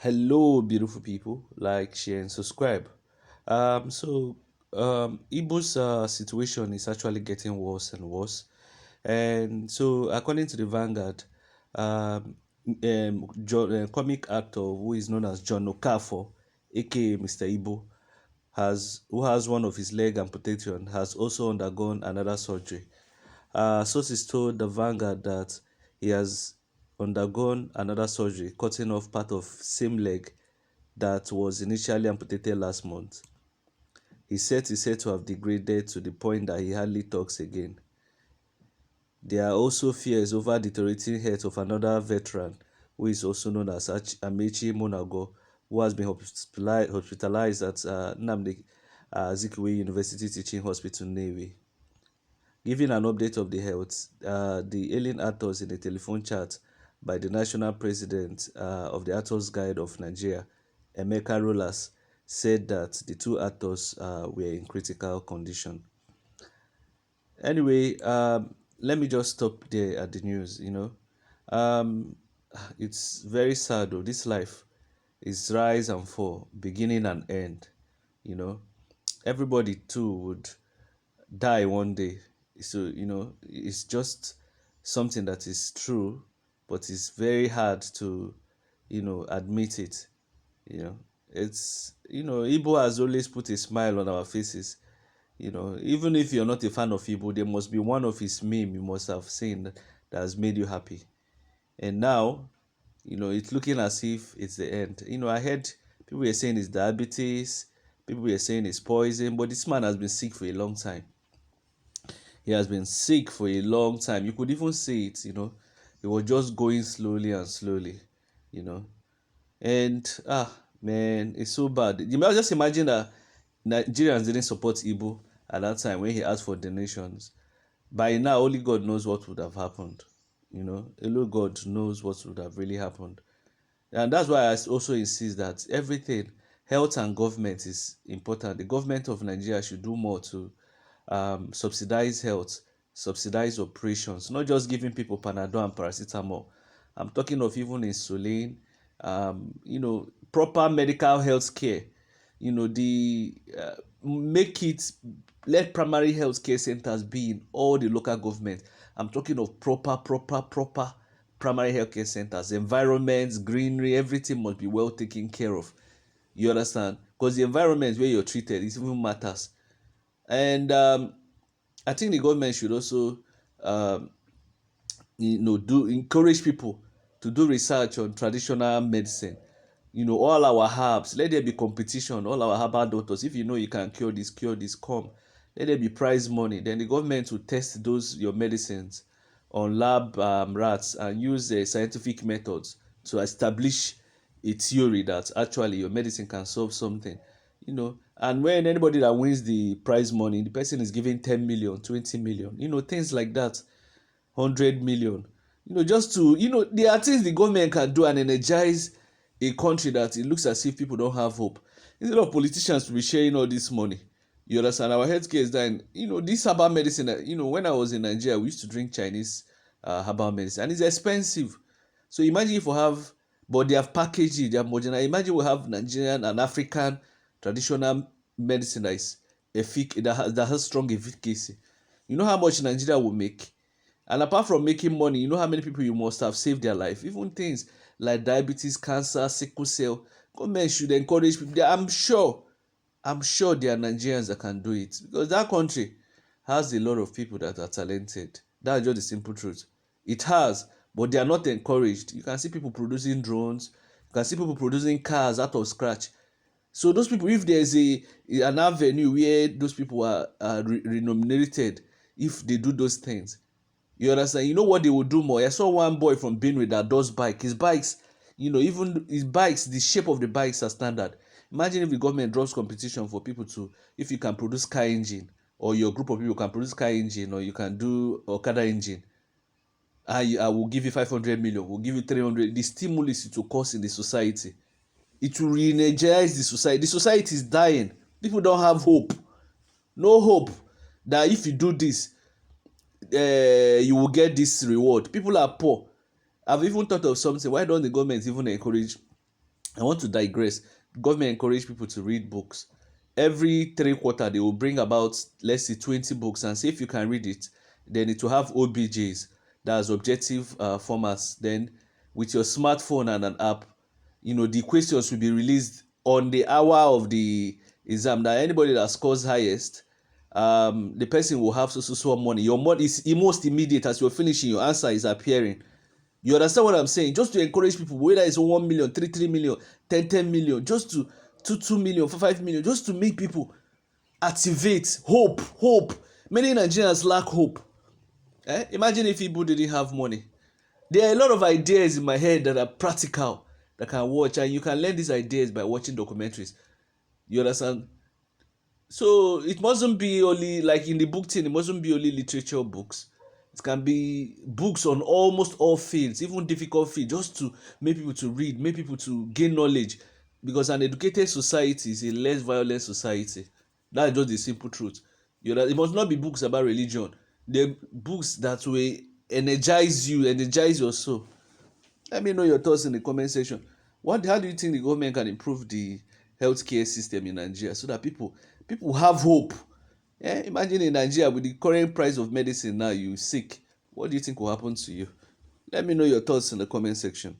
Hello, beautiful people. Like, share, and subscribe. Igbo's situation is actually getting worse and worse. And so, according to the Vanguard, comic actor who is known as John Okafor, aka Mr. Igbo, who has one of his leg amputation, has also undergone another surgery. Sources told the Vanguard that he has undergone another surgery, cutting off part of same leg that was initially amputated last month. Is said to have degraded to the point that he hardly talks again. There are also fears over deteriorating health of another veteran who is also known as Amechi Monago, who has been hospitalized at Nnamdi Azikiwe University Teaching Hospital, Nnewi. Giving an update of the health, the alien actors in a telephone chat by the national president of the Actors Guild of Nigeria, Emeka Rollas, said that the two actors were in critical condition. Anyway, let me just stop there at the news. Um, it's very sad though. This life is rise and fall, beginning and end. You know, everybody too would die one day. So, it's just something that is true, but it's very hard to, admit it. Igbo has always put a smile on our faces. Even if you're not a fan of Igbo, there must be one of his meme you must have seen that has made you happy. And now, it's looking as if it's the end. I heard people were saying it's diabetes, people were saying it's poison, but this man has been sick for a long time. He has been sick for a long time. You could even see it. He was just going slowly and slowly, you know. And man, it's so bad. You might just imagine that Nigerians didn't support Igbo at that time when he asked for donations. By now, only God knows what would have happened. Only God knows what would have really happened. And that's why I also insist that everything, health and government is important. The government of Nigeria should do more to subsidize health, subsidize operations, not just giving people Panadol and paracetamol. I'm talking of even insulin, proper medical health care. Make it, let primary health care centers be in all the local government. I'm talking of proper primary health care centers, environments, greenery, everything must be well taken care of. You understand? Because the environment where you're treated, it even matters. And I think the government should also, um, do encourage people to do research on traditional medicine. All our herbs, let there be competition. All our herbal doctors, if you know you can cure this, come. Let there be prize money. Then the government will test those your medicines on lab rats and use scientific methods to establish a theory that actually your medicine can solve something. And when anybody that wins the prize money, the person is given 10 million, 20 million, things like that, 100 million. Just to, there are things the government can do and energize a country that it looks as if people don't have hope. Instead of politicians to be sharing all this money, you understand, our healthcare is dying. This herbal medicine, when I was in Nigeria, we used to drink Chinese herbal medicine, and it's expensive. So imagine if we have, but they have packaged it, they have modernized. Imagine we have Nigerian and African traditional medicine that has strong efficacy. You know how much Nigeria will make? And apart from making money, you know how many people you must have saved their life? Even things like diabetes, cancer, sickle cell. Government should encourage people. I'm sure there are Nigerians that can do it, because that country has a lot of people that are talented. That's just the simple truth. It has, but they are not encouraged. You can see people producing drones. You can see people producing cars out of scratch. So those people, if there's an avenue where those people are renominated, if they do those things, you understand? You know what they will do more? I saw one boy from Benue that does bike. His bikes, even his bikes, the shape of the bikes are standard. Imagine if the government drops competition for people to, if you can produce car engine, or your group of people can produce car engine, or you can do Okada engine. I will give you 500 million, we'll give you 300. The stimulus it will cause in the society. It will re-energize the society. The society is dying. People don't have hope. No hope that if you do this, you will get this reward. People are poor. I've even thought of something. Why don't the government even encourage I want to digress. Government encourage people to read books. Every 3 quarter, they will bring about, let's say, 20 books and say if you can read it, then it will have OBJs, that's objective formats. Then with your smartphone and an app, the questions will be released on the hour of the exam. That anybody that scores highest, the person will have so money. Your money is almost immediate. As you're finishing, your answer is appearing. You understand what I'm saying? Just to encourage people, whether it's 1 million, 3 million, 10 million, just to 2 million, 5 million, just to make people activate hope. Many Nigerians lack hope. Imagine if people didn't have money. There are a lot of ideas in my head that are practical, that can watch, and you can learn these ideas by watching documentaries. You understand? So it mustn't be only like in the book thing, it mustn't be only literature books. It can be books on almost all fields, even difficult fields, just to make people to read, make people to gain knowledge. Because an educated society is a less violent society. That's just the simple truth. It must not be books about religion. The books that will energize you, energize your soul. Let me know your thoughts in the comment section. How do you think the government can improve the healthcare system in Nigeria so that people have hope? Imagine in Nigeria with the current price of medicine now, you sick. What do you think will happen to you? Let me know your thoughts in the comment section.